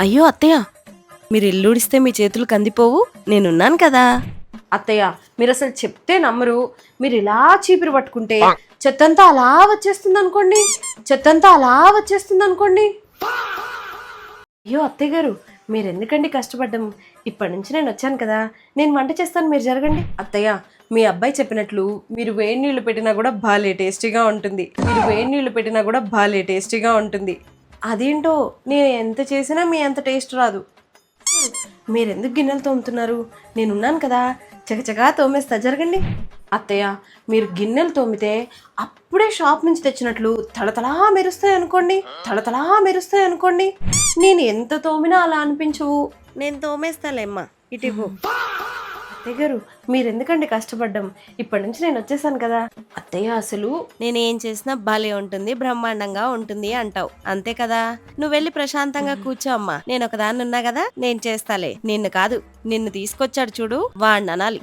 అయ్యో అత్తయ్య, మీరు ఇల్లుడిస్తే మీ చేతులు కందిపోవు, నేనున్నాను కదా. అత్తయ్య, మీరు అసలు చెప్తే నమ్మరు. మీరు ఇలా చీపిరి పట్టుకుంటే చెత్తంతా అలా వచ్చేస్తుంది అనుకోండి. అయ్యో అత్తయ్య గారు, మీరు ఎందుకండి కష్టపడ్డం? ఇప్పటి నుంచి నేను వచ్చాను కదా, నేను వంట చేస్తాను, మీరు జరగండి. అత్తయ్య, మీ అబ్బాయి చెప్పినట్లు మీరు వేడి నీళ్లు పెట్టినా కూడా భలే టేస్టీగా ఉంటుంది. అదేంటో నేను ఎంత చేసినా మీ అంత టేస్ట్ రాదు. మీరెందుకు గిన్నెలు తోముతున్నారు? నేనున్నాను కదా, చకచకా తోమేస్తా, జరగండి. అత్తయ్య, మీరు గిన్నెలు తోమితే అప్పుడే షాప్ నుంచి తెచ్చినట్లు తళతళా మెరుస్తాయి అనుకోండి. నేను ఎంత తోమినా అలా అనిపించవు. నేను తోమేస్తాలేమ్మా, ఇటివ్వు. అత్తయ్య గారు, మీరెందుకండి కష్టపడ్డం? ఇప్పటి నుంచి నేను వచ్చేసాను కదా. అత్తయ్య, అసలు నేనేం చేసినా భలే ఉంటుంది, బ్రహ్మాండంగా ఉంటుంది అంటావు, అంతే కదా. నువ్వు వెళ్ళి ప్రశాంతంగా కూర్చో అమ్మా, నేను ఒకదాన్ని ఉన్నా కదా, నేను చేస్తాలే. నిన్ను కాదు, నిన్ను తీసుకొచ్చాడు చూడు, వాణ్ణి అనాలి.